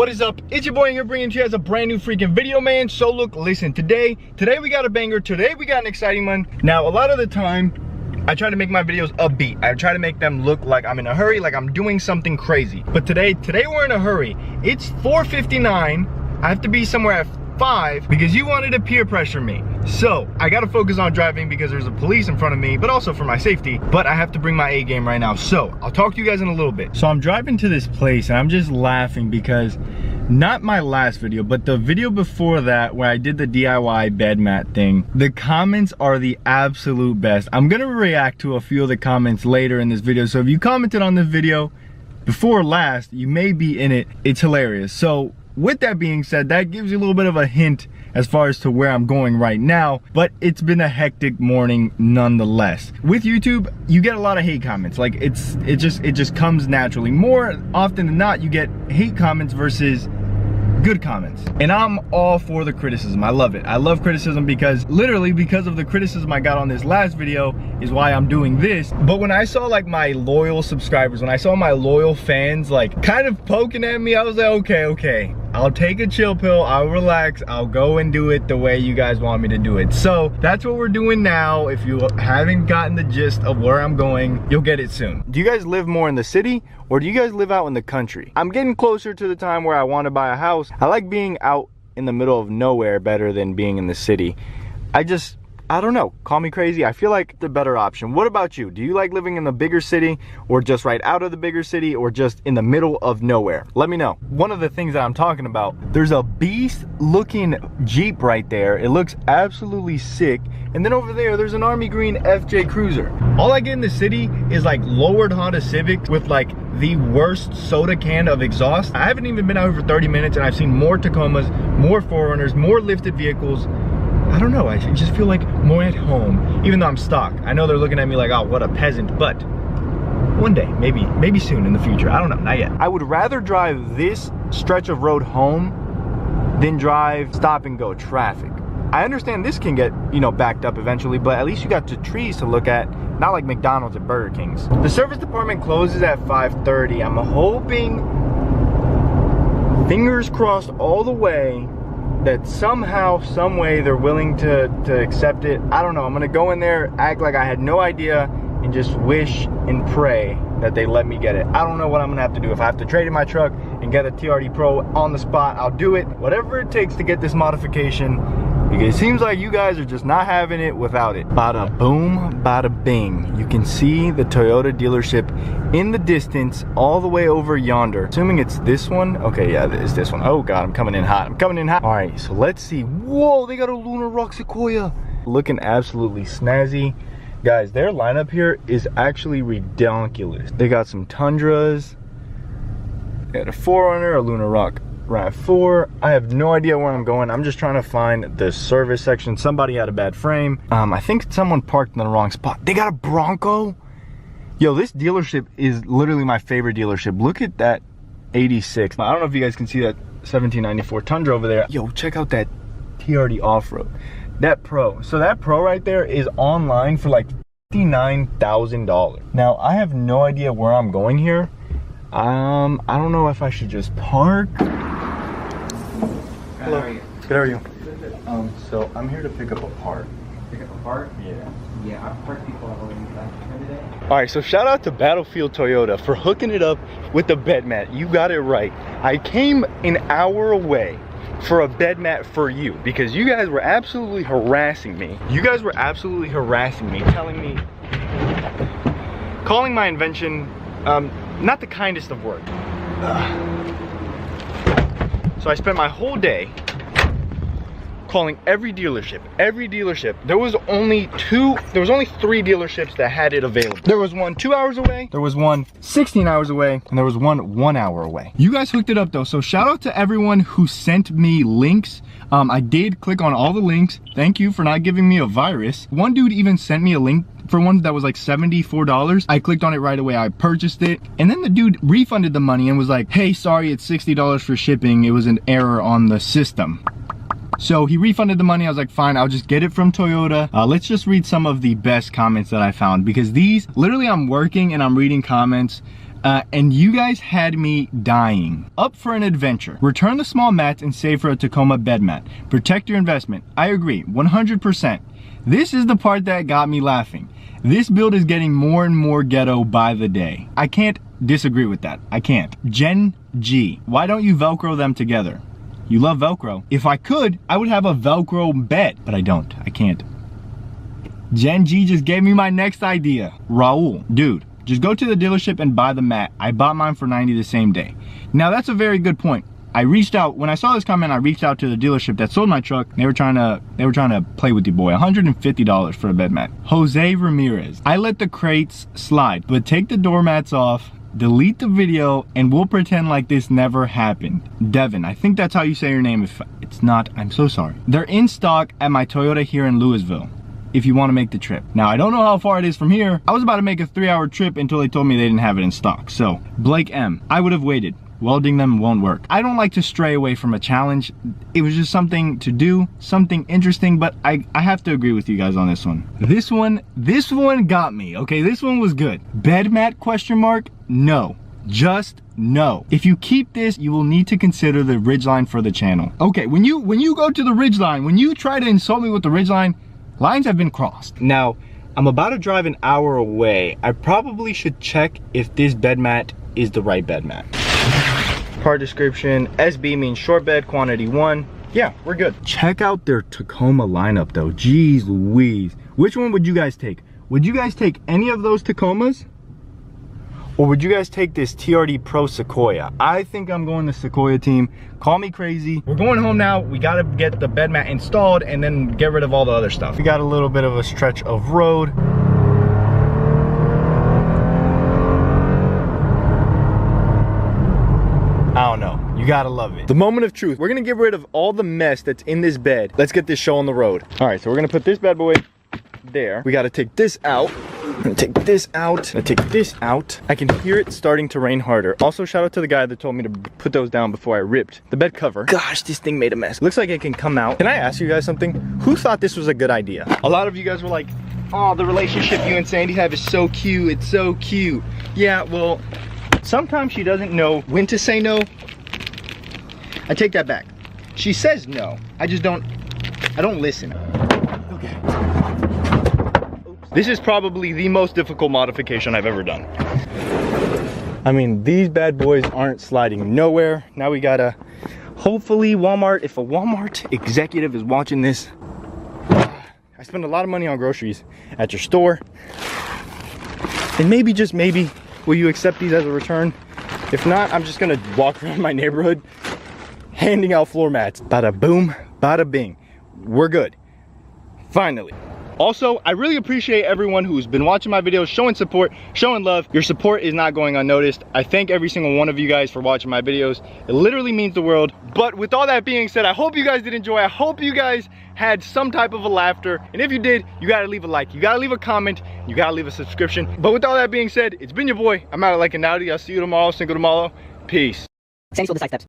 What is up? It's your boy here bringing to you guys a brand new freaking video, man. So look, listen, today we got a banger. Today we got an exciting one. Now, a lot of the time, I try to make my videos upbeat. I try to make them look like I'm in a hurry, like I'm doing something crazy. But today we're in a hurry. It's 4:59. I have to be somewhere at 5 because you wanted to peer pressure me. So I gotta focus on driving because there's a police in front of me, but also for my safety. But I have to bring my A game right now. So I'll talk to you guys in a little bit. So I'm driving to this place and I'm just laughing because not my last video, but the video before that where I did the DIY bed mat thing, the comments are the absolute best. I'm gonna react to a few of the comments later in this video. So if you commented on this video before last, you may be in it. It's hilarious. So with that being said, that gives you a little bit of a hint as far as to where I'm going right now, but it's been a hectic morning nonetheless. With YouTube, you get a lot of hate comments. Like it just comes naturally. More often than not, you get hate comments versus good comments. And I'm all for the criticism. I love it. I love criticism because literally because of the criticism I got on this last video is why I'm doing this. But when I saw like my loyal subscribers, when I saw my loyal fans like kind of poking at me, I was like, okay. I'll take a chill pill, I'll relax, I'll go and do it the way you guys want me to do it. So that's what we're doing now. If you haven't gotten the gist of where I'm going, you'll get it soon. Do you guys live more in the city or do you guys live out in the country? I'm getting closer to the time where I want to buy a house. I like being out in the middle of nowhere better than being in the city. I don't know, call me crazy. I feel like the better option. What about you? Do you like living in the bigger city or just right out of the bigger city or just in the middle of nowhere? Let me know. One of the things that I'm talking about, there's a beast looking Jeep right there. It looks absolutely sick. And then over there, there's an Army Green FJ Cruiser. All I get in the city is like lowered Honda Civics with like the worst soda can of exhaust. I haven't even been out here for 30 minutes and I've seen more Tacomas, more 4Runners, more lifted vehicles. I don't know, I just feel like more at home, even though I'm stock. I know they're looking at me like, oh, what a peasant, but one day, maybe soon in the future. I don't know, not yet. I would rather drive this stretch of road home than drive stop and go traffic. I understand this can get, you know, backed up eventually, but at least you got the trees to look at, not like McDonald's and Burger King's. The service department closes at 5:30. I'm hoping, fingers crossed all the way, that somehow, some way they're willing to accept it. I don't know, I'm gonna go in there, act like I had no idea, and just wish and pray that they let me get it. I don't know what I'm gonna have to do. If I have to trade in my truck and get a TRD Pro on the spot, I'll do it. Whatever it takes to get this modification, because it seems like you guys are just not having it without it. Bada boom, bada bing. You can see the Toyota dealership in the distance all the way over yonder. Assuming it's this one. Okay, yeah, it's this one. Oh God, I'm coming in hot. I'm coming in hot. All right, so let's see. Whoa, they got a Lunar Rock Sequoia. Looking absolutely snazzy. Guys, their lineup here is actually ridiculous. They got some Tundras. They got a 4Runner, a Lunar Rock RAV4. I have no idea where I'm going. I'm just trying to find the service section. Somebody had a bad frame. I think someone parked in the wrong spot. They got a Bronco. Yo, this dealership is literally my favorite dealership. Look at that 86. I don't know if you guys can see that 1794 Tundra over there. Yo, check out that TRD Offroad. That Pro. So that Pro right there is online for like $59,000. Now, I have no idea where I'm going here. I don't know if I should just park. Hello. How are you? Good, how are you? Good. So I'm here to pick up a part. Pick up a part? Yeah. Yeah, I've parked people all over every day. All right, so shout out to Battlefield Toyota for hooking it up with the bed mat. You got it right. I came an hour away for a bed mat for you because you guys were absolutely harassing me. Telling me, calling my invention not the kindest of words. So I spent my whole day calling every dealership. There was only 3 dealerships that had it available. There was one 2 hours away, there was one 16 hours away, and there was one 1 hour away. You guys hooked it up though, so shout out to everyone who sent me links. I did click on all the links. Thank you for not giving me a virus. One dude even sent me a link for one that was like $74. I clicked on it right away, I purchased it, and then the dude refunded the money and was like, hey, sorry, it's $60 for shipping. It was an error on the system. So he refunded the money. I was like, fine, I'll just get it from Toyota. Let's just read some of the best comments that I found, because these, literally I'm working and I'm reading comments. and you guys had me dying. Up for an adventure. Return the small mats and save for a Tacoma bed mat. Protect your investment. I agree, 100%. This is the part that got me laughing. This build is getting more and more ghetto by the day. I can't disagree with that. I can't. Gen G, why don't you Velcro them together? You love Velcro. If I could, I would have a Velcro bed, but I don't. I can't. Gen G just gave me my next idea. Raul, dude, just go to the dealership and buy the mat. I bought mine for 90 the same day. Now that's a very good point. I reached out, when I saw this comment, I reached out to the dealership that sold my truck. They were trying to play with you, boy. $150 for a bed mat. Jose Ramirez, I let the crates slide, but take the doormats off, delete the video, and we'll pretend like this never happened. Devin, I think that's how you say your name. If it's not, I'm so sorry. They're in stock at my Toyota here in Louisville, if you want to make the trip. Now, I don't know how far it is from here. I was about to make a 3-hour trip until they told me they didn't have it in stock. So, Blake M, I would have waited. Welding them won't work. I don't like to stray away from a challenge. It was just something to do, something interesting, but I have to agree with you guys on this one. This one got me, okay? This one was good. Bed mat, question mark? No. Just no. If you keep this, you will need to consider the ridgeline for the channel. Okay, when you go to the ridgeline, when you try to insult me with the ridgeline, lines have been crossed. Now, I'm about to drive an hour away. I probably should check if this bed mat is the right bed mat. Part description, SB means short bed, quantity 1. Yeah, we're good. Check out their Tacoma lineup though. Jeez Louise. Which one would you guys take? Would you guys take any of those Tacomas? Or would you guys take this TRD Pro Sequoia? I think I'm going the Sequoia team. Call me crazy. We're going home now. We gotta get the bed mat installed and then get rid of all the other stuff. We got a little bit of a stretch of road. I don't know, you gotta love it. The moment of truth. We're gonna get rid of all the mess that's in this bed. Let's get this show on the road. All right, so we're gonna put this bad boy there. We gotta take this out. I'm gonna take this out. I'm gonna take this out. I can hear it starting to rain harder. Also, shout out to the guy that told me to put those down before I ripped the bed cover. Gosh, this thing made a mess. Looks like it can come out. Can I ask you guys something? Who thought this was a good idea? A lot of you guys were like, oh, the relationship you and Sandy have is so cute. It's so cute. Yeah, well, sometimes she doesn't know when to say no. I take that back. She says no. I don't listen. Okay. Oops. This is probably the most difficult modification I've ever done. I mean, these bad boys aren't sliding nowhere. Now we gotta, hopefully Walmart, if a Walmart executive is watching this, I spend a lot of money on groceries at your store. And maybe, just maybe, will you accept these as a return? If not, I'm just gonna walk around my neighborhood handing out floor mats. Bada boom, bada bing. We're good. Finally. Also, I really appreciate everyone who's been watching my videos, showing support, showing love. Your support is not going unnoticed. I thank every single one of you guys for watching my videos. It literally means the world. But with all that being said, I hope you guys did enjoy. I hope you guys had some type of a laughter. And if you did, you gotta leave a like, you gotta leave a comment, you gotta leave a subscription. But with all that being said, it's been your boy. I'm out like an Audi. I'll see you tomorrow, Cinco de Malo. Peace. Same school, the side steps.